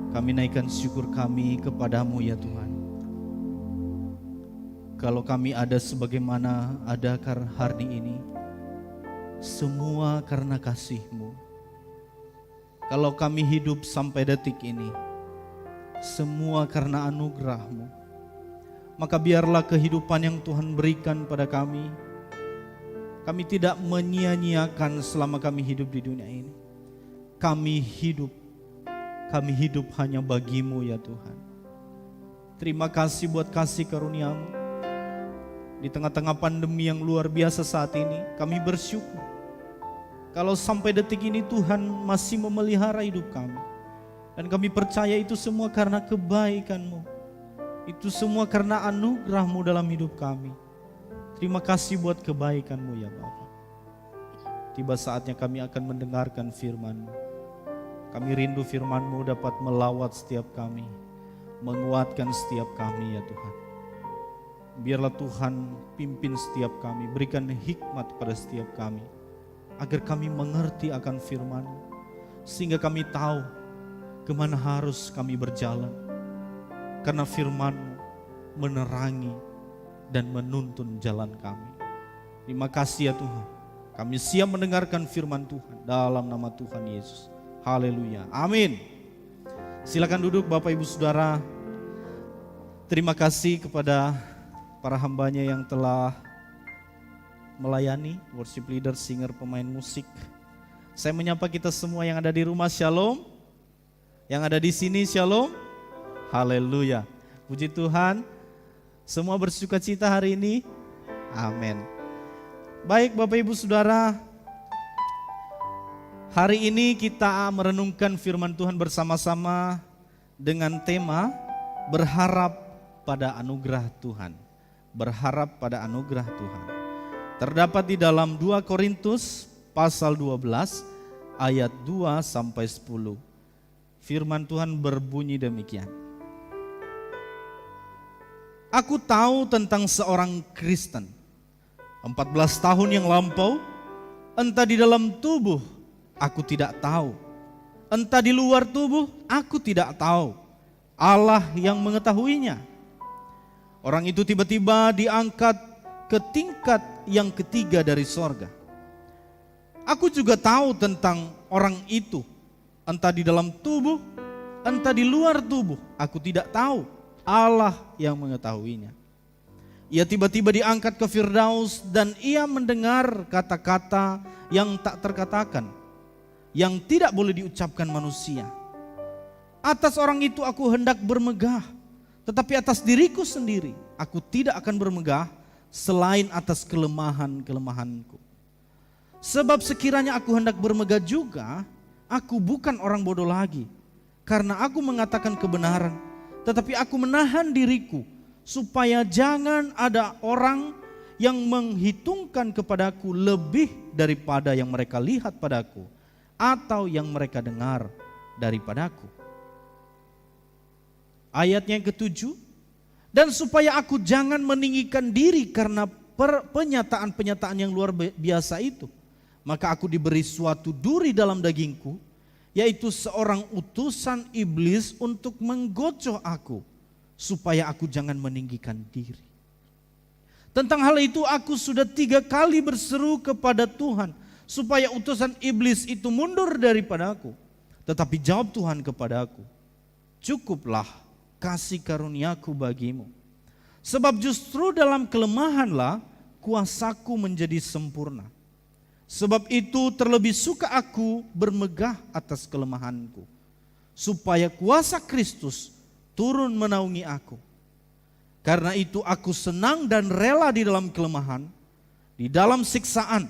Kami naikkan syukur kami kepadamu ya Tuhan. Kalau kami ada sebagaimana ada hari ini, semua karena kasih-Mu. Kalau kami hidup sampai detik ini, semua karena anugerah-Mu. Maka biarlah kehidupan yang Tuhan berikan pada kami tidak menyia-nyiakan selama kami hidup di dunia ini. Kami hidup hanya bagi-Mu ya Tuhan. Terima kasih buat kasih karunia-Mu. Di tengah-tengah pandemi yang luar biasa saat ini, kami bersyukur. Kalau sampai detik ini Tuhan masih memelihara hidup kami. Dan kami percaya itu semua karena kebaikan-Mu. Itu semua karena anugerah-Mu dalam hidup kami. Terima kasih buat kebaikan-Mu ya Bapa. Tiba saatnya kami akan mendengarkan firman-Mu. Kami rindu firman-Mu dapat melawat setiap kami, menguatkan setiap kami ya Tuhan. Biarlah Tuhan pimpin setiap kami, berikan hikmat pada setiap kami, agar kami mengerti akan firman-Mu, sehingga kami tahu kemana harus kami berjalan. Karena firman-Mu menerangi dan menuntun jalan kami. Terima kasih ya Tuhan, kami siap mendengarkan firman Tuhan dalam nama Tuhan Yesus. Haleluya, amin. Silakan duduk Bapak Ibu Saudara. Terima kasih kepada para hambanya yang telah melayani, worship leader, singer, pemain musik. Saya menyapa kita semua yang ada di rumah, shalom. Yang ada di sini, shalom. Haleluya, puji Tuhan. Semua bersuka cita hari ini, amin. Baik Bapak Ibu Saudara, hari ini kita merenungkan firman Tuhan bersama-sama dengan tema berharap pada anugerah Tuhan. Berharap pada anugerah Tuhan. Terdapat di dalam 2 Korintus pasal 12 ayat 2 sampai 10. Firman Tuhan berbunyi demikian. Aku tahu tentang seorang Kristen 14 tahun yang lampau, entah di dalam tubuh aku tidak tahu, entah di luar tubuh aku tidak tahu. Allah yang mengetahuinya. Orang itu tiba-tiba diangkat ke tingkat yang ketiga dari sorga. Aku juga tahu tentang orang itu, entah di dalam tubuh, entah di luar tubuh, aku tidak tahu. Allah yang mengetahuinya. Ia tiba-tiba diangkat ke Firdaus dan ia mendengar kata-kata yang tak terkatakan, yang tidak boleh diucapkan manusia. Atas orang itu aku hendak bermegah, tetapi atas diriku sendiri aku tidak akan bermegah selain atas kelemahan-kelemahanku. Sebab sekiranya aku hendak bermegah juga, aku bukan orang bodoh lagi. Karena aku mengatakan kebenaran, tetapi aku menahan diriku supaya jangan ada orang yang menghitungkan kepadaku lebih daripada yang mereka lihat padaku atau yang mereka dengar daripadaku. Ayatnya yang ke-7, dan supaya aku jangan meninggikan diri karena penyataan-penyataan yang luar biasa itu, maka aku diberi suatu duri dalam dagingku, yaitu seorang utusan iblis untuk menggocoh aku, supaya aku jangan meninggikan diri. Tentang hal itu aku sudah 3 kali berseru kepada Tuhan, supaya utusan iblis itu mundur daripadaku. Tetapi jawab Tuhan kepadaku, cukuplah kasih karuniaku bagimu. Sebab justru dalam kelemahanlah kuasaku menjadi sempurna. Sebab itu terlebih suka aku bermegah atas kelemahanku, supaya kuasa Kristus turun menaungi aku. Karena itu aku senang dan rela di dalam kelemahan, di dalam siksaan,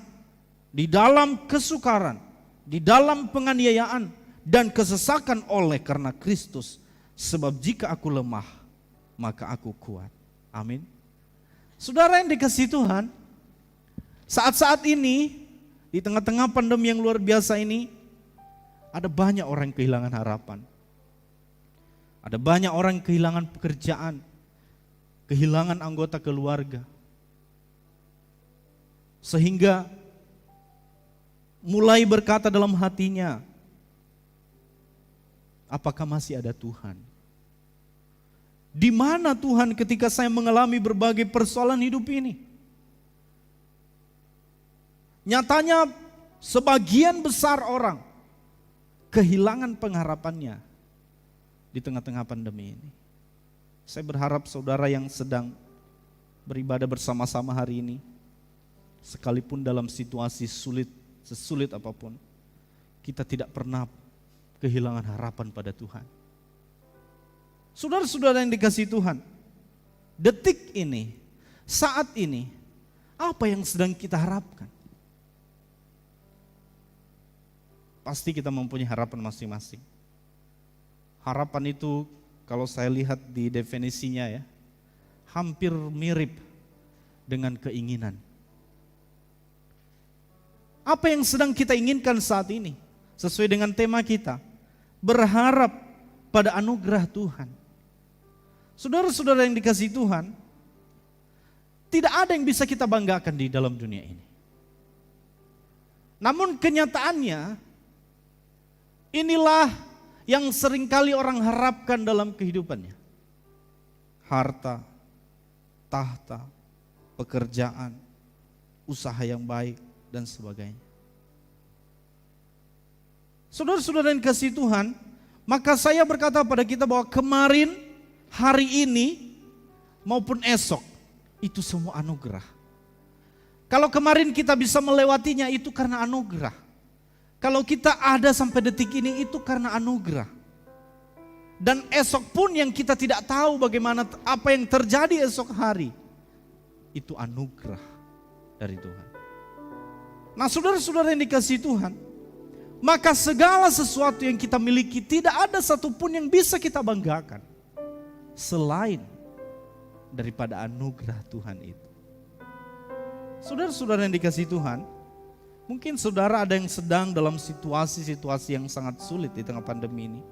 di dalam kesukaran, di dalam penganiayaan dan kesesakan oleh karena Kristus. Sebab jika aku lemah, maka aku kuat. Amin. Saudara yang dikasihi Tuhan, saat-saat ini, di tengah-tengah pandemi yang luar biasa ini, ada banyak orang yang kehilangan harapan. Ada banyak orang yang kehilangan pekerjaan, kehilangan anggota keluarga. Sehingga mulai berkata dalam hatinya, apakah masih ada Tuhan? Di mana Tuhan ketika saya mengalami berbagai persoalan hidup ini? Nyatanya sebagian besar orang kehilangan pengharapannya di tengah-tengah pandemi ini. Saya berharap saudara yang sedang beribadah bersama-sama hari ini, sekalipun dalam situasi sulit, sesulit apapun, kita tidak pernah kehilangan harapan pada Tuhan. Saudara-saudara yang dikasihi Tuhan, detik ini, saat ini, apa yang sedang kita harapkan? Pasti kita mempunyai harapan masing-masing. Harapan itu kalau saya lihat di definisinya ya, hampir mirip dengan keinginan. Apa yang sedang kita inginkan saat ini? Sesuai dengan tema kita, berharap pada anugerah Tuhan. Saudara-saudara yang dikasihi Tuhan, tidak ada yang bisa kita banggakan di dalam dunia ini. Namun kenyataannya, inilah yang seringkali orang harapkan dalam kehidupannya. Harta, tahta, pekerjaan, usaha yang baik, dan sebagainya. Saudara-saudara yang kasih Tuhan, maka saya berkata pada kita bahwa kemarin, hari ini, maupun esok, itu semua anugerah. Kalau kemarin kita bisa melewatinya, itu karena anugerah. Kalau kita ada sampai detik ini, itu karena anugerah. Dan esok pun yang kita tidak tahu bagaimana apa yang terjadi esok hari, itu anugerah dari Tuhan. Nah saudara-saudara yang dikasihi Tuhan, maka segala sesuatu yang kita miliki tidak ada satupun yang bisa kita banggakan selain daripada anugerah Tuhan itu. Saudara-saudara yang dikasihi Tuhan, mungkin saudara ada yang sedang dalam situasi-situasi yang sangat sulit di tengah pandemi ini.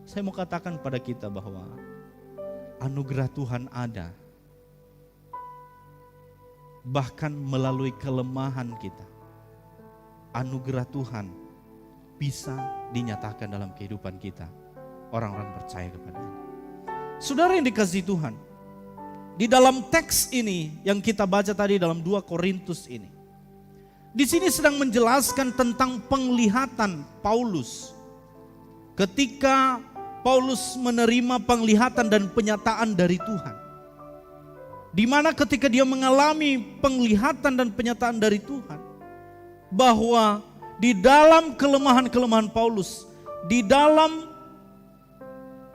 Saya mau katakan pada kita bahwa anugerah Tuhan ada. Bahkan melalui kelemahan kita, anugerah Tuhan bisa dinyatakan dalam kehidupan kita, orang-orang percaya kepadanya. Saudara yang dikasihi Tuhan, di dalam teks ini yang kita baca tadi dalam 2 Korintus ini, di sini sedang menjelaskan tentang penglihatan Paulus. Ketika Paulus menerima penglihatan dan penyataan dari Tuhan. Di mana ketika dia mengalami penglihatan dan penyataan dari Tuhan, bahwa di dalam kelemahan-kelemahan Paulus, di dalam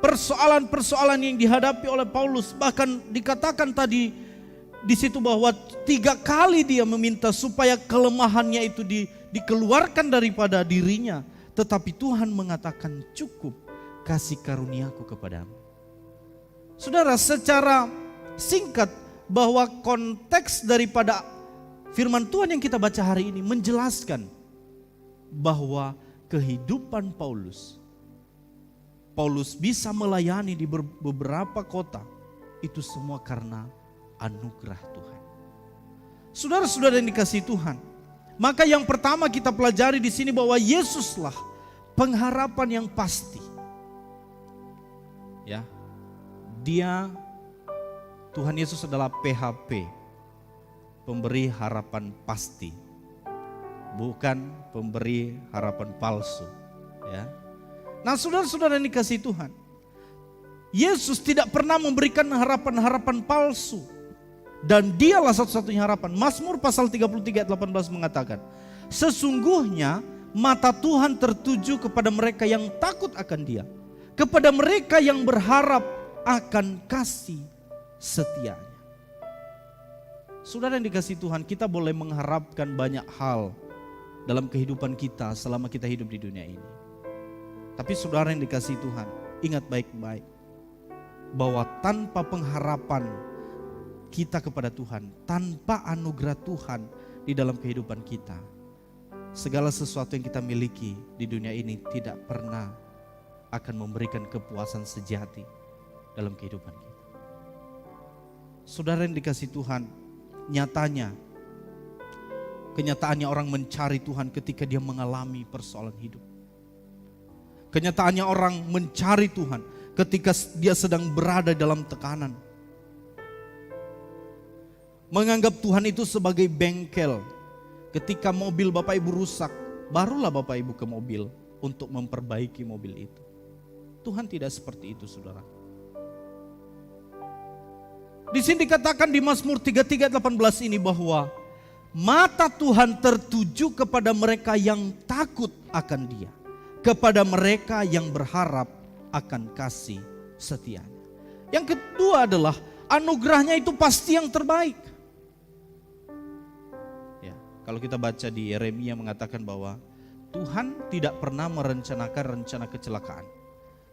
persoalan-persoalan yang dihadapi oleh Paulus, bahkan dikatakan tadi di situ bahwa 3 kali dia meminta supaya kelemahannya itu dikeluarkan daripada dirinya, tetapi Tuhan mengatakan cukup kasih karuniaku kepadamu. Saudara, secara singkat bahwa konteks daripada firman Tuhan yang kita baca hari ini menjelaskan bahwa kehidupan Paulus bisa melayani di beberapa kota, itu semua karena anugerah Tuhan. Saudara-saudara yang dikasihi Tuhan, maka yang pertama kita pelajari di sini bahwa Yesuslah pengharapan yang pasti. Ya, Tuhan Yesus adalah PHP, pemberi harapan pasti, bukan pemberi harapan palsu. Ya. Nah saudara-saudara yang dikasihi Tuhan, Yesus tidak pernah memberikan harapan-harapan palsu. Dan dialah satu-satunya harapan. Mazmur pasal 33 ayat 18 mengatakan, sesungguhnya mata Tuhan tertuju kepada mereka yang takut akan Dia, kepada mereka yang berharap akan kasih setianya. Saudara yang dikasihi Tuhan, kita boleh mengharapkan banyak hal dalam kehidupan kita selama kita hidup di dunia ini. Tapi saudara yang dikasihi Tuhan, ingat baik-baik bahwa tanpa pengharapan kita kepada Tuhan, tanpa anugerah Tuhan di dalam kehidupan kita, segala sesuatu yang kita miliki di dunia ini tidak pernah akan memberikan kepuasan sejati dalam kehidupan kita. Saudara yang dikasihi Tuhan, kenyataannya orang mencari Tuhan ketika dia mengalami persoalan hidup. Kenyataannya orang mencari Tuhan ketika dia sedang berada dalam tekanan. Menganggap Tuhan itu sebagai bengkel. Ketika mobil Bapak Ibu rusak, barulah Bapak Ibu ke mobil untuk memperbaiki mobil itu. Tuhan tidak seperti itu, saudara. Di sini dikatakan di Mazmur 33:18 ini bahwa mata Tuhan tertuju kepada mereka yang takut akan Dia, kepada mereka yang berharap akan kasih setianya. Yang kedua adalah anugerahnya itu pasti yang terbaik. Ya, kalau kita baca di Yeremia mengatakan bahwa Tuhan tidak pernah merencanakan rencana kecelakaan,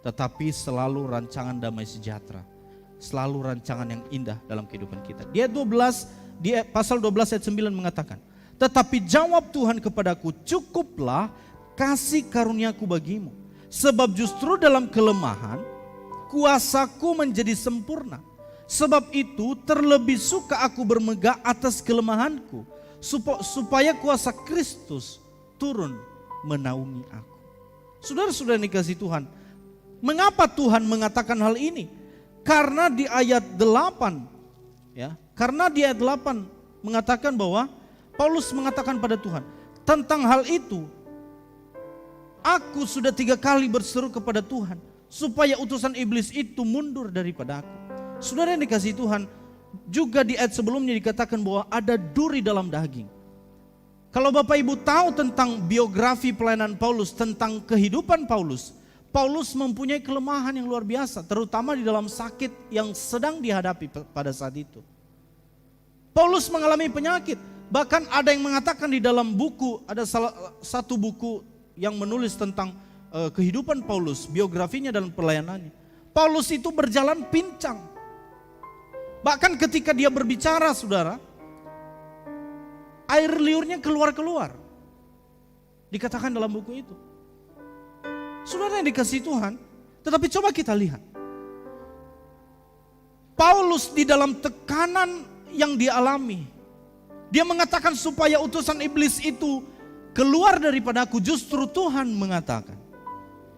tetapi selalu rancangan damai sejahtera, selalu rancangan yang indah dalam kehidupan kita. Di pasal 12 ayat 9 mengatakan, tetapi jawab Tuhan kepadaku, cukuplah kasih karuniaku bagimu, sebab justru dalam kelemahan kuasaku menjadi sempurna. Sebab itu terlebih suka aku bermegah atas kelemahanku, supaya kuasa Kristus turun menaungi aku. Saudara-saudara yang dikasihi Tuhan, mengapa Tuhan mengatakan hal ini? Karena di ayat 8, ya, karena di ayat 8 mengatakan bahwa Paulus mengatakan pada Tuhan, tentang hal itu aku sudah 3 kali berseru kepada Tuhan supaya utusan iblis itu mundur daripada aku. Saudara yang dikasihi Tuhan, juga di ayat sebelumnya dikatakan bahwa ada duri dalam daging. Kalau Bapak Ibu tahu tentang biografi pelayanan Paulus, tentang kehidupan Paulus, Paulus mempunyai kelemahan yang luar biasa, terutama di dalam sakit yang sedang dihadapi pada saat itu. Paulus mengalami penyakit, bahkan ada yang mengatakan di dalam buku, ada salah satu buku yang menulis tentang kehidupan Paulus, biografinya dan pelayanannya. Paulus itu berjalan pincang. Bahkan ketika dia berbicara, saudara, air liurnya keluar-keluar. Dikatakan dalam buku itu. Saudara yang dikasihi Tuhan, tetapi coba kita lihat. Paulus di dalam tekanan yang dialami, dia mengatakan supaya utusan iblis itu keluar daripada aku. Justru Tuhan mengatakan,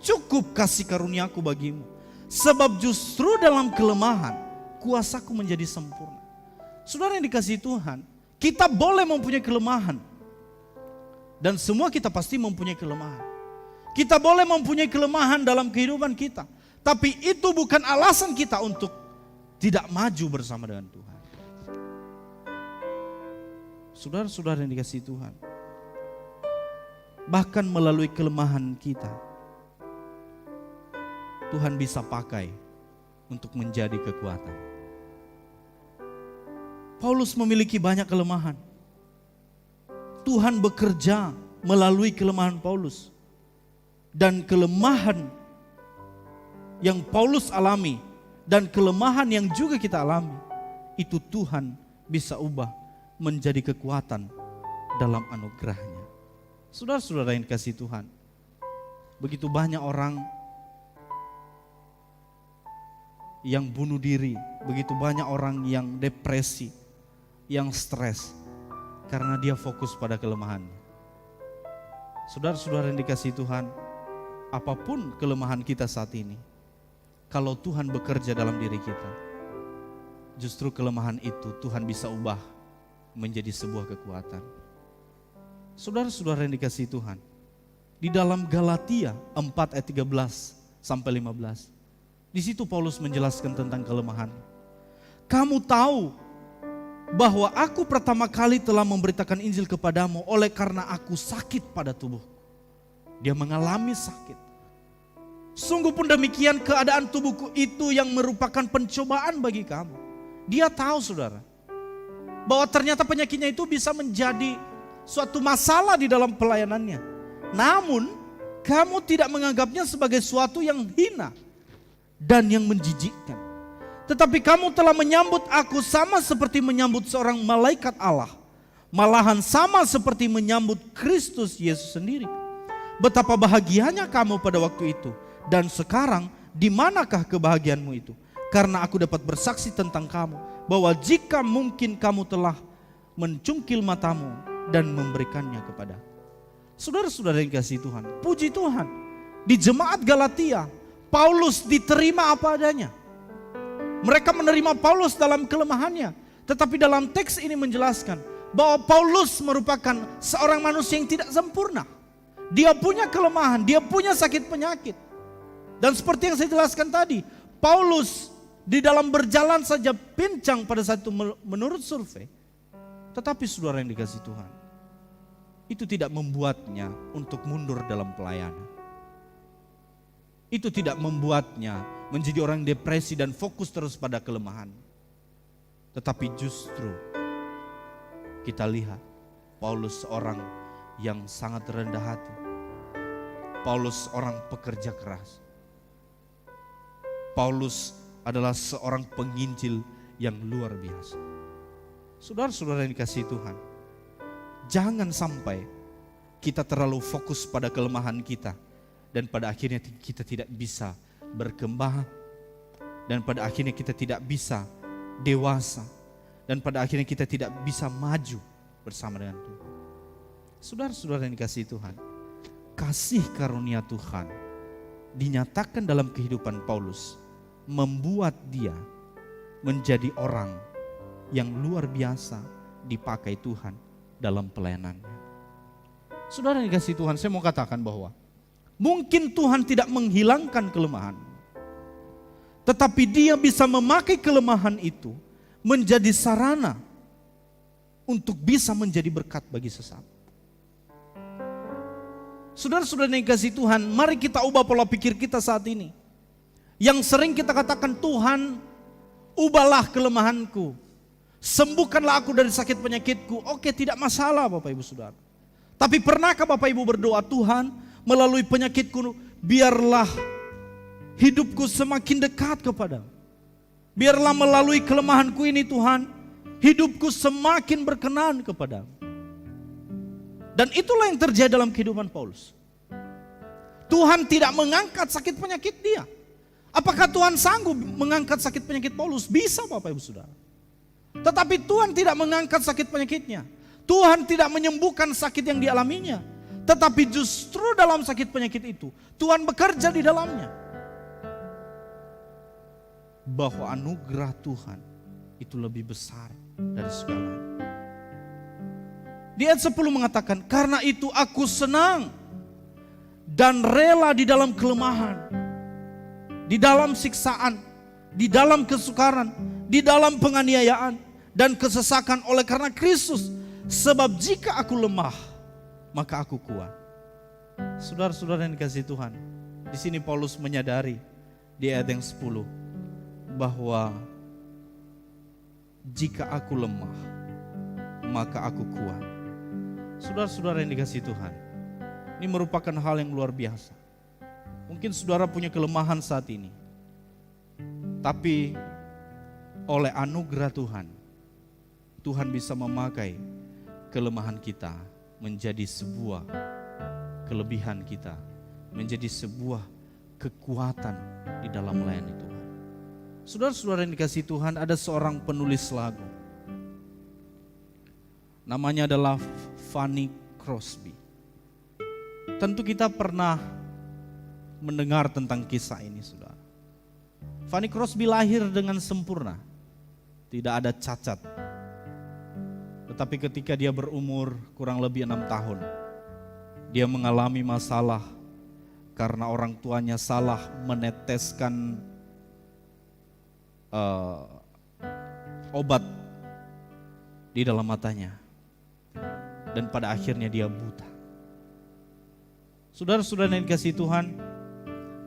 cukup kasih karuniaku bagimu, sebab justru dalam kelemahan kuasaku menjadi sempurna. Saudara yang dikasihi Tuhan, kita boleh mempunyai kelemahan, dan semua kita pasti mempunyai kelemahan. Kita boleh mempunyai kelemahan dalam kehidupan kita, tapi itu bukan alasan kita untuk tidak maju bersama dengan Tuhan. Saudara-saudara yang dikasihi Tuhan, bahkan melalui kelemahan kita, Tuhan bisa pakai untuk menjadi kekuatan. Paulus memiliki banyak kelemahan. Tuhan bekerja melalui kelemahan Paulus. Dan kelemahan yang Paulus alami dan kelemahan yang juga kita alami, itu Tuhan bisa ubah menjadi kekuatan dalam anugerahnya. Saudara-saudara yang dikasihi Tuhan, begitu banyak orang yang bunuh diri, begitu banyak orang yang depresi, yang stres, karena dia fokus pada kelemahannya. Saudara-saudara yang dikasihi Tuhan, apapun kelemahan kita saat ini, kalau Tuhan bekerja dalam diri kita, justru kelemahan itu Tuhan bisa ubah menjadi sebuah kekuatan. Saudara-saudara yang dikasihi Tuhan, di dalam Galatia 4 ayat 13 sampai 15, di situ Paulus menjelaskan tentang kelemahan. Kamu tahu bahwa aku pertama kali telah memberitakan Injil kepadamu oleh karena aku sakit pada tubuhku. Dia mengalami sakit. Sungguh pun demikian keadaan tubuhku itu yang merupakan pencobaan bagi kamu. Dia tahu, saudara, bahwa ternyata penyakitnya itu bisa menjadi suatu masalah di dalam pelayanannya. Namun kamu tidak menganggapnya sebagai suatu yang hina dan yang menjijikkan. Tetapi kamu telah menyambut aku sama seperti menyambut seorang malaikat Allah. Malahan sama seperti menyambut Kristus Yesus sendiri. Betapa bahagianya kamu pada waktu itu. Dan sekarang di manakah kebahagiaanmu itu? Karena aku dapat bersaksi tentang kamu, bahwa jika mungkin kamu telah mencungkil matamu dan memberikannya kepada. Saudara-saudara yang kasih Tuhan, puji Tuhan. Di jemaat Galatia, Paulus diterima apa adanya. Mereka menerima Paulus dalam kelemahannya. Tetapi dalam teks ini menjelaskan bahwa Paulus merupakan seorang manusia yang tidak sempurna. Dia punya kelemahan, dia punya sakit penyakit. Dan seperti yang saya jelaskan tadi, Paulus di dalam berjalan saja pincang pada saat itu menurut survei. Tetapi saudara yang dikasihi Tuhan, itu tidak membuatnya untuk mundur dalam pelayanan. Itu tidak membuatnya menjadi orang depresi dan fokus terus pada kelemahan. Tetapi justru kita lihat Paulus seorang yang sangat rendah hati. Paulus orang pekerja keras. Paulus adalah seorang penginjil yang luar biasa. Saudara-saudara yang dikasihi Tuhan, jangan sampai kita terlalu fokus pada kelemahan kita dan pada akhirnya kita tidak bisa berkembang, dan pada akhirnya kita tidak bisa dewasa, dan pada akhirnya kita tidak bisa maju bersama dengan Tuhan. Saudara-saudara yang dikasihi Tuhan, kasih karunia Tuhan dinyatakan dalam kehidupan Paulus, membuat dia menjadi orang yang luar biasa dipakai Tuhan dalam pelayanannya. Saudara yang dikasihi Tuhan, saya mau katakan bahwa mungkin Tuhan tidak menghilangkan kelemahan, tetapi Dia bisa memakai kelemahan itu menjadi sarana untuk bisa menjadi berkat bagi sesama. Saudara-saudara yang dikasihi Tuhan, mari kita ubah pola pikir kita saat ini. Yang sering kita katakan, Tuhan, ubahlah kelemahanku, sembuhkanlah aku dari sakit penyakitku. Oke, tidak masalah Bapak Ibu Saudara. Tapi pernahkah Bapak Ibu berdoa, Tuhan, melalui penyakitku, biarlah hidupku semakin dekat kepadamu. Biarlah melalui kelemahanku ini Tuhan, hidupku semakin berkenan kepadamu. Dan itulah yang terjadi dalam kehidupan Paulus. Tuhan tidak mengangkat sakit penyakit dia. Apakah Tuhan sanggup mengangkat sakit penyakit Paulus? Bisa Bapak Ibu Saudara. Tetapi Tuhan tidak mengangkat sakit penyakitnya. Tuhan tidak menyembuhkan sakit yang dialaminya. Tetapi justru dalam sakit penyakit itu, Tuhan bekerja di dalamnya. Bahwa anugerah Tuhan itu lebih besar dari segalanya. Di ayat 10 mengatakan, karena itu aku senang dan rela di dalam kelemahan, di dalam siksaan, di dalam kesukaran, di dalam penganiayaan dan kesesakan oleh karena Kristus. Sebab jika aku lemah, maka aku kuat. Saudara-saudara yang dikasihi Tuhan, di sini Paulus menyadari di ayat yang 10 bahwa jika aku lemah, maka aku kuat. Saudara-saudara yang dikasihi Tuhan, ini merupakan hal yang luar biasa. Mungkin saudara punya kelemahan saat ini, tapi oleh anugerah Tuhan, Tuhan bisa memakai kelemahan kita menjadi sebuah kelebihan kita, menjadi sebuah kekuatan di dalam melayani Tuhan. Saudara-saudara yang dikasihi Tuhan, ada seorang penulis lagu. Namanya adalah Fanny Crosby. Tentu kita pernah mendengar tentang kisah ini, saudara. Fanny Crosby lahir dengan sempurna, tidak ada cacat. Tetapi ketika dia berumur kurang lebih 6 tahun, dia mengalami masalah karena orang tuanya salah meneteskan obat di dalam matanya. Dan pada akhirnya dia buta. Saudara-saudara yang dikasihi Tuhan,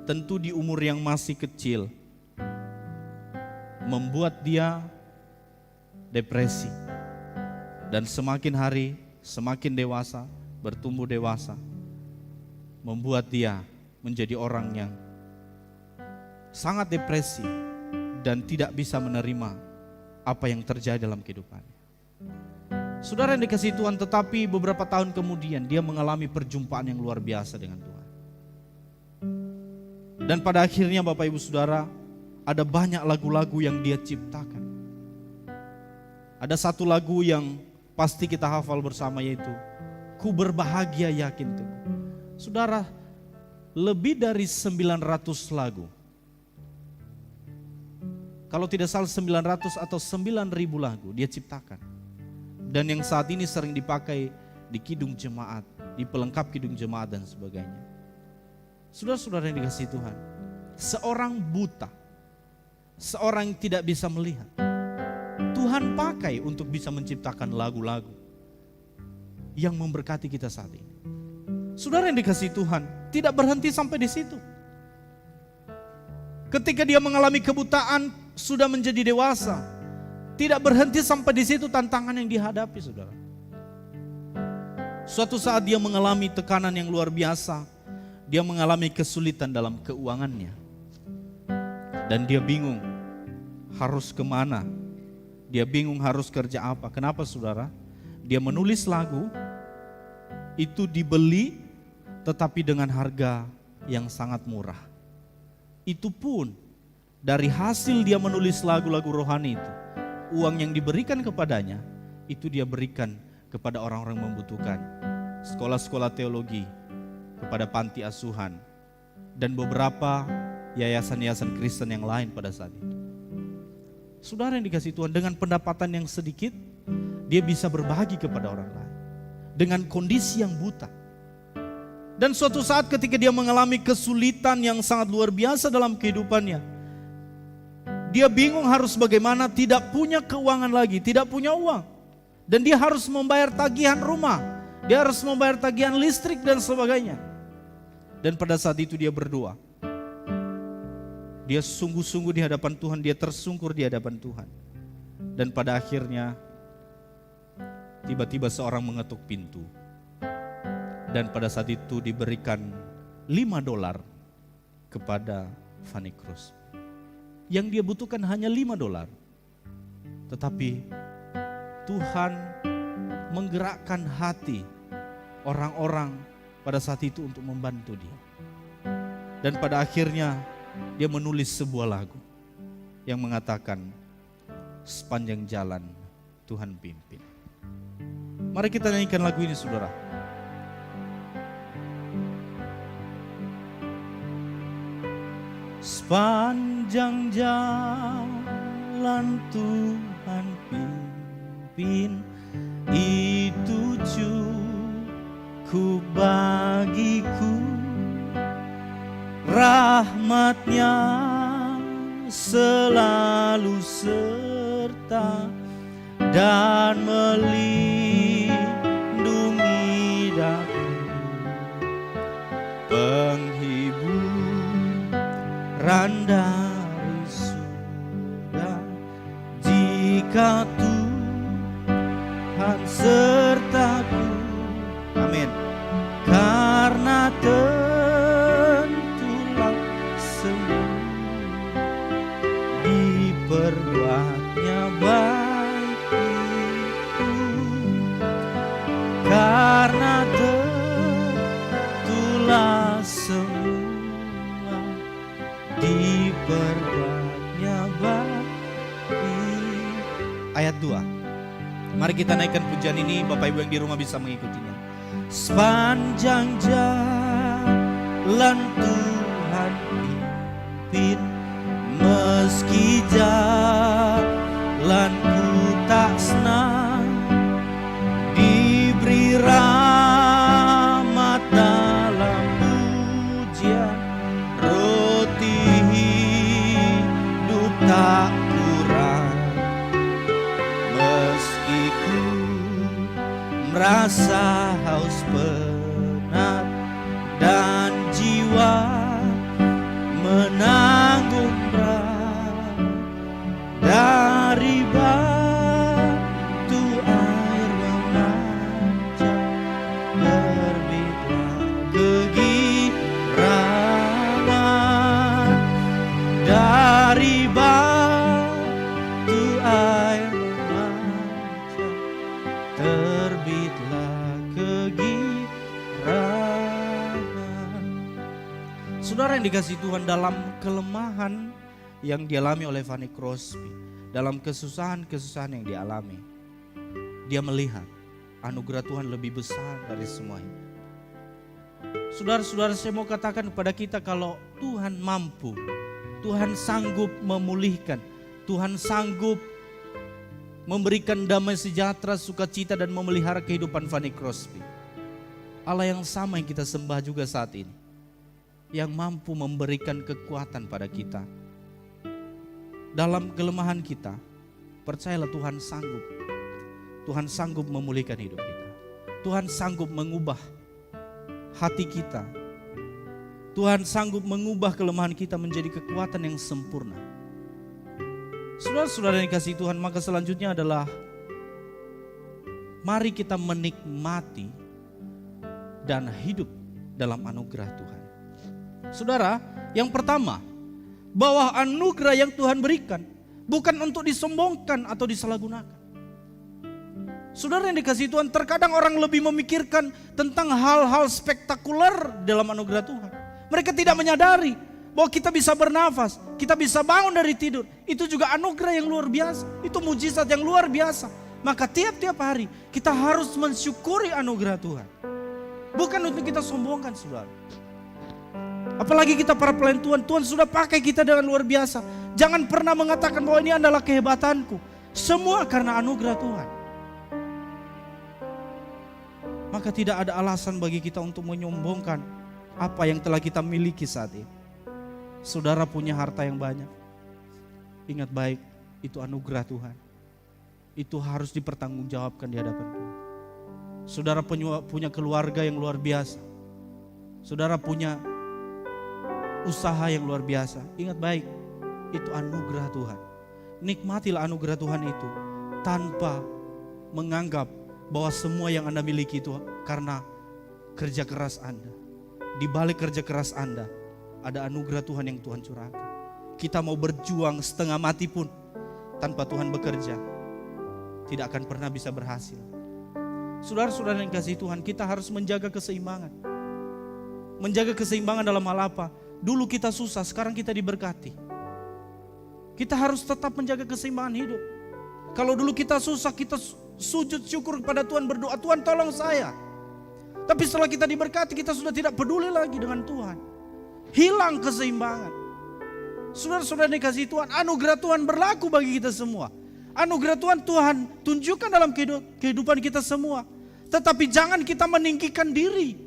tentu di umur yang masih kecil, membuat dia depresi. Dan semakin hari, semakin dewasa, bertumbuh dewasa, membuat dia menjadi orang yang sangat depresi dan tidak bisa menerima apa yang terjadi dalam kehidupannya. Saudara yang dikasihi Tuhan, tetapi beberapa tahun kemudian dia mengalami perjumpaan yang luar biasa dengan Tuhan. Dan pada akhirnya Bapak Ibu Saudara, ada banyak lagu-lagu yang dia ciptakan. Ada satu lagu yang pasti kita hafal bersama, yaitu Ku Berbahagia Yakin Teguh. Saudara, lebih dari 900 lagu. Kalau tidak salah 900 atau 9.000 lagu dia ciptakan. Dan yang saat ini sering dipakai di kidung jemaat, di pelengkap kidung jemaat dan sebagainya. Saudara-saudara yang dikasihi Tuhan, seorang buta, seorang yang tidak bisa melihat, Tuhan pakai untuk bisa menciptakan lagu-lagu yang memberkati kita saat ini. Saudara yang dikasihi Tuhan, tidak berhenti sampai di situ. Ketika dia mengalami kebutaan, sudah menjadi dewasa, tidak berhenti sampai di situ tantangan yang dihadapi, saudara. Suatu saat dia mengalami tekanan yang luar biasa, dia mengalami kesulitan dalam keuangannya. Dan dia bingung harus kemana, dia bingung harus kerja apa. Kenapa saudara? Dia menulis lagu, itu dibeli tetapi dengan harga yang sangat murah. Itu pun dari hasil dia menulis lagu-lagu rohani itu, uang yang diberikan kepadanya, itu dia berikan kepada orang-orang membutuhkan. Sekolah-sekolah teologi, kepada panti asuhan, dan beberapa yayasan-yayasan Kristen yang lain pada saat itu. Saudara yang dikasihi Tuhan, dengan pendapatan yang sedikit, dia bisa berbagi kepada orang lain. Dengan kondisi yang buta. Dan suatu saat ketika dia mengalami kesulitan yang sangat luar biasa dalam kehidupannya, dia bingung harus bagaimana, tidak punya keuangan lagi, tidak punya uang. Dan dia harus membayar tagihan rumah, dia harus membayar tagihan listrik dan sebagainya. Dan pada saat itu dia berdoa. Dia sungguh-sungguh di hadapan Tuhan, dia tersungkur di hadapan Tuhan. Dan pada akhirnya tiba-tiba seorang mengetuk pintu. Dan pada saat itu diberikan $5 kepada Fanny Crosby. Yang dia butuhkan hanya $5. Tetapi Tuhan menggerakkan hati orang-orang pada saat itu untuk membantu dia. Dan pada akhirnya dia menulis sebuah lagu yang mengatakan, sepanjang jalan Tuhan pimpin. Mari kita nyanyikan lagu ini, saudara. Sepanjang jalan Tuhan pimpin, itu cukup bagiku. Rahmat-Nya selalu serta dan melindungi daku. Penghiburan dari surga, jika Tuhan sertaku. Amin. Karena tentulah semua diperbuatnya bagiku. Karena tentulah semua diperbuatnya bagiku. Ayat 2. Mari kita naikkan pujian ini, Bapak Ibu yang di rumah bisa mengikutinya. Sepanjang jalan Tuhan pimpin, meski jalanku tak senang, diberi rahmat dalam ujian, roti hidup tak kurang. Meski ku merasa haus penat dan jiwa menanggung berat, dari batu air memanjang terbitlah kegirangan. Dari batu air memanjang terbitlah kegirangan. Saudara yang dikasihi Tuhan, dalam kelemahan yang dialami oleh Fanny Crosby, dalam kesusahan-kesusahan yang dialami, dia melihat anugerah Tuhan lebih besar dari semua itu. Saudara-saudara, saya mau katakan kepada kita kalau Tuhan mampu, Tuhan sanggup memulihkan, Tuhan sanggup memberikan damai sejahtera, sukacita dan memelihara kehidupan Fanny Crosby. Allah yang sama yang kita sembah juga saat ini, yang mampu memberikan kekuatan pada kita. Dalam kelemahan kita, percayalah Tuhan sanggup. Tuhan sanggup memulihkan hidup kita. Tuhan sanggup mengubah hati kita. Tuhan sanggup mengubah kelemahan kita menjadi kekuatan yang sempurna. Saudara-saudara yang dikasihi Tuhan, maka selanjutnya adalah mari kita menikmati dan hidup dalam anugerah Tuhan. Saudara, yang pertama, bahwa anugerah yang Tuhan berikan bukan untuk disombongkan atau disalahgunakan. Saudara yang dikasihi Tuhan, terkadang orang lebih memikirkan tentang hal-hal spektakuler dalam anugerah Tuhan. Mereka tidak menyadari bahwa kita bisa bernafas, kita bisa bangun dari tidur. Itu juga anugerah yang luar biasa, itu mujizat yang luar biasa. Maka tiap-tiap hari kita harus mensyukuri anugerah Tuhan. Bukan untuk kita sombongkan, saudara. Apalagi kita para pelayan Tuhan, Tuhan sudah pakai kita dengan luar biasa. Jangan pernah mengatakan bahwa ini adalah kehebatanku. Semua karena anugerah Tuhan. Maka tidak ada alasan bagi kita untuk menyombongkan apa yang telah kita miliki saat ini. Saudara punya harta yang banyak. Ingat baik, itu anugerah Tuhan. Itu harus dipertanggungjawabkan di hadapan Tuhan. Saudara punya keluarga yang luar biasa. Saudara punya usaha yang luar biasa. Ingat baik, itu anugerah Tuhan. Nikmatilah anugerah Tuhan itu tanpa menganggap bahwa semua yang Anda miliki itu karena kerja keras Anda. Di balik kerja keras Anda ada anugerah Tuhan yang Tuhan curahkan. Kita mau berjuang setengah mati pun tanpa Tuhan bekerja, tidak akan pernah bisa berhasil. Saudara-saudara yang kasih Tuhan, kita harus menjaga keseimbangan. Menjaga keseimbangan dalam hal apa? Dulu kita susah, sekarang kita diberkati. Kita harus tetap menjaga keseimbangan hidup. Kalau dulu kita susah, kita sujud syukur kepada Tuhan, berdoa, Tuhan tolong saya. Tapi setelah kita diberkati, kita sudah tidak peduli lagi dengan Tuhan. Hilang keseimbangan. Saudara-saudara yang dikasihi Tuhan, anugerah Tuhan berlaku bagi kita semua. Anugerah Tuhan tunjukkan dalam kehidupan kita semua. Tetapi jangan kita meninggikan diri.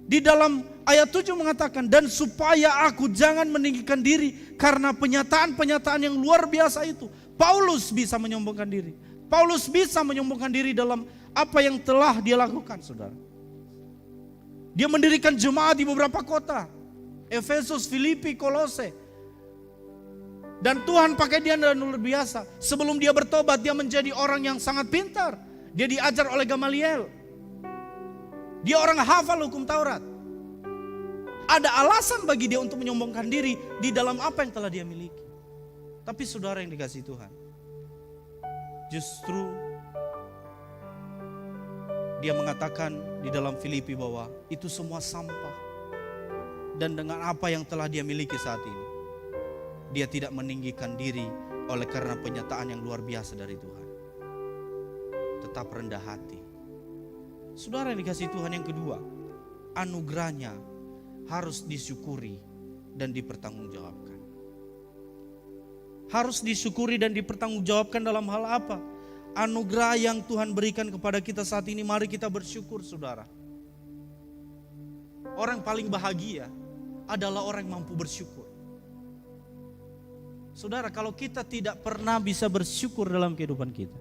Di dalam ayat 7 mengatakan, dan supaya aku jangan meninggikan diri karena penyataan-penyataan yang luar biasa itu. Paulus bisa menyombongkan diri. Paulus bisa menyombongkan diri dalam apa yang telah dia lakukan, saudara. Dia mendirikan jemaat di beberapa kota. Efesus, Filipi, Kolose. Dan Tuhan pakai dia dengan luar biasa. Sebelum dia bertobat, dia menjadi orang yang sangat pintar. Dia diajar oleh Gamaliel. Dia orang hafal hukum Taurat. Ada alasan bagi dia untuk menyombongkan diri di dalam apa yang telah dia miliki. Tapi saudara yang dikasihi Tuhan, justru dia mengatakan di dalam Filipi bahwa itu semua sampah. Dan dengan apa yang telah dia miliki saat ini, dia tidak meninggikan diri oleh karena penyataan yang luar biasa dari Tuhan. Tetap rendah hati. Saudara yang dikasihi Tuhan, yang kedua, anugerahnya harus disyukuri dan dipertanggungjawabkan. Harus disyukuri dan dipertanggungjawabkan dalam hal apa? Anugerah yang Tuhan berikan kepada kita saat ini, mari kita bersyukur, saudara. Orang paling bahagia adalah orang yang mampu bersyukur. Saudara, kalau kita tidak pernah bisa bersyukur dalam kehidupan kita,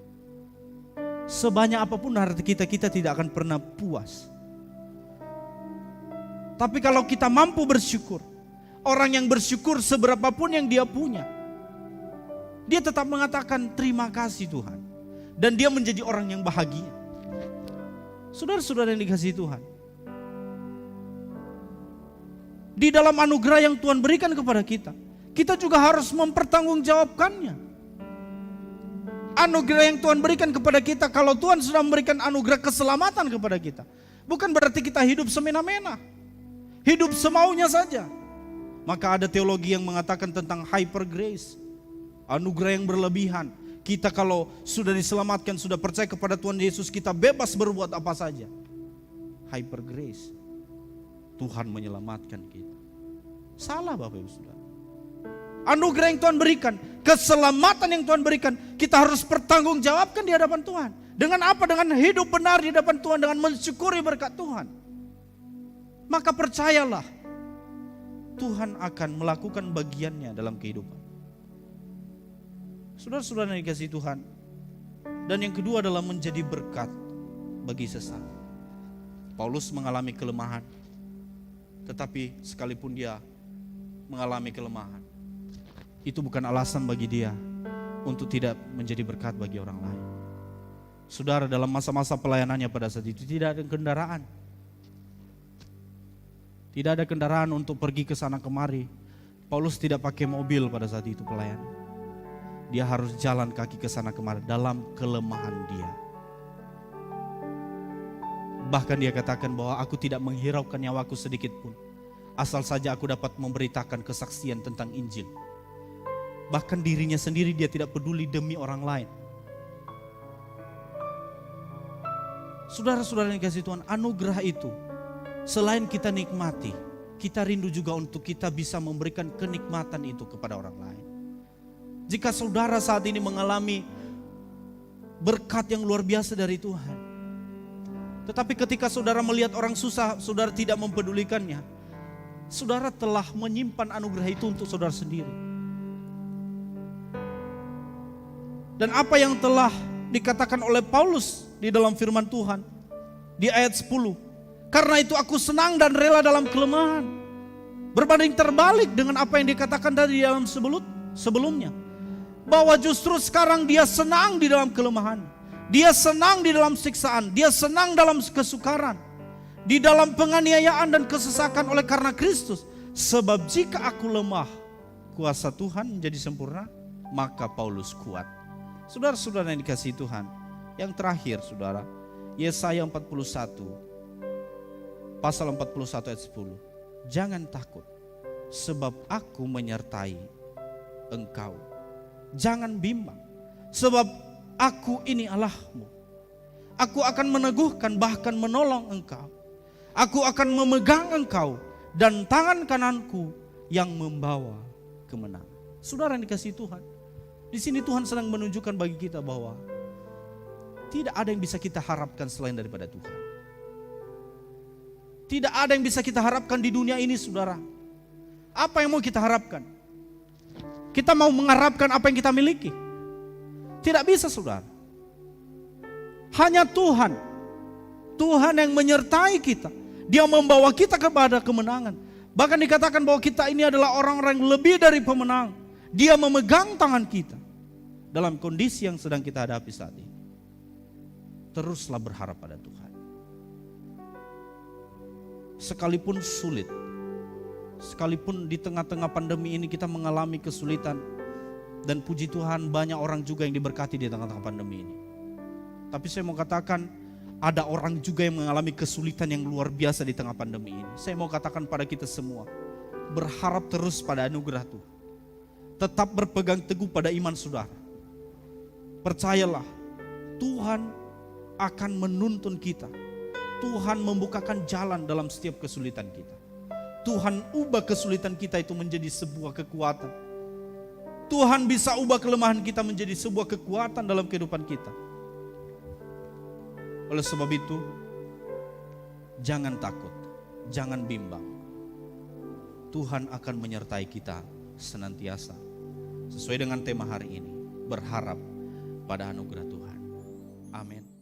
sebanyak apapun harta kita, kita tidak akan pernah puas. Tapi kalau kita mampu bersyukur, orang yang bersyukur seberapapun yang dia punya, dia tetap mengatakan terima kasih Tuhan. Dan dia menjadi orang yang bahagia. Saudara-saudara yang dikasihi Tuhan, di dalam anugerah yang Tuhan berikan kepada kita, kita juga harus mempertanggungjawabkannya. Anugerah yang Tuhan berikan kepada kita, kalau Tuhan sudah memberikan anugerah keselamatan kepada kita, bukan berarti kita hidup semena-mena, hidup semaunya saja. Maka ada teologi yang mengatakan tentang hyper grace, anugerah yang berlebihan. Kita kalau sudah diselamatkan, sudah percaya kepada Tuhan Yesus, kita bebas berbuat apa saja. Hyper grace. Tuhan menyelamatkan kita. Salah Bapak Ibu Saudara. Anugerah yang Tuhan berikan, keselamatan yang Tuhan berikan, kita harus pertanggungjawabkan di hadapan Tuhan. Dengan apa? Dengan hidup benar di hadapan Tuhan, dengan mensyukuri berkat Tuhan. Maka percayalah, Tuhan akan melakukan bagiannya dalam kehidupan. Saudara-saudara yang dikasihi Tuhan. Dan yang kedua adalah menjadi berkat bagi sesama. Paulus mengalami kelemahan, tetapi sekalipun dia mengalami kelemahan, itu bukan alasan bagi dia untuk tidak menjadi berkat bagi orang lain. Saudara, dalam masa-masa pelayanannya pada saat itu tidak ada kendaraan. Tidak ada kendaraan untuk pergi ke sana kemari. Paulus tidak pakai mobil pada saat itu pelayanan. Dia harus jalan kaki ke sana kemari dalam kelemahan dia. Bahkan dia katakan bahwa aku tidak menghiraukan nyawaku sedikit pun, asal saja aku dapat memberitakan kesaksian tentang Injil. Bahkan dirinya sendiri dia tidak peduli demi orang lain. Saudara-saudara yang dikasihi Tuhan, anugerah itu selain kita nikmati, kita rindu juga untuk kita bisa memberikan kenikmatan itu kepada orang lain. Jika saudara saat ini mengalami berkat yang luar biasa dari Tuhan, tetapi ketika saudara melihat orang susah, saudara tidak mempedulikannya, saudara telah menyimpan anugerah itu untuk saudara sendiri. Dan apa yang telah dikatakan oleh Paulus di dalam firman Tuhan di ayat 10, karena itu aku senang dan rela dalam kelemahan, berbanding terbalik dengan apa yang dikatakan dari dalam sebelumnya, bahwa justru sekarang dia senang di dalam kelemahan, dia senang di dalam siksaan, dia senang dalam kesukaran, di dalam penganiayaan dan kesesakan oleh karena Kristus. Sebab jika aku lemah, kuasa Tuhan menjadi sempurna, maka Paulus kuat. Saudara-saudara yang dikasihi Tuhan, yang terakhir saudara, Yesaya 41 pasal 41 ayat 10. Jangan takut, sebab aku menyertai engkau. Jangan bimbang, sebab aku ini Allahmu. Aku akan meneguhkan, bahkan menolong engkau. Aku akan memegang engkau, dan tangan kananku yang membawa kemenangan. Saudara yang dikasihi Tuhan, di sini Tuhan sedang menunjukkan bagi kita bahwa tidak ada yang bisa kita harapkan selain daripada Tuhan. Tidak ada yang bisa kita harapkan di dunia ini, saudara. Apa yang mau kita harapkan? Kita mau mengharapkan apa yang kita miliki? Tidak bisa, saudara. Hanya Tuhan. Tuhan yang menyertai kita. Dia membawa kita kepada kemenangan. Bahkan dikatakan bahwa kita ini adalah orang-orang yang lebih dari pemenang. Dia memegang tangan kita dalam kondisi yang sedang kita hadapi saat ini. Teruslah berharap pada Tuhan. Sekalipun sulit, sekalipun di tengah-tengah pandemi ini kita mengalami kesulitan, dan puji Tuhan banyak orang juga yang diberkati di tengah-tengah pandemi ini. Tapi saya mau katakan ada orang juga yang mengalami kesulitan yang luar biasa di tengah pandemi ini. Saya mau katakan pada kita semua, berharap terus pada anugerah Tuhan. Tetap berpegang teguh pada iman saudara. Percayalah, Tuhan akan menuntun kita. Tuhan membukakan jalan dalam setiap kesulitan kita. Tuhan ubah kesulitan kita itu menjadi sebuah kekuatan. Tuhan bisa ubah kelemahan kita menjadi sebuah kekuatan dalam kehidupan kita. Oleh sebab itu, jangan takut, jangan bimbang. Tuhan akan menyertai kita senantiasa. Sesuai dengan tema hari ini, berharap pada anugerah Tuhan. Amin.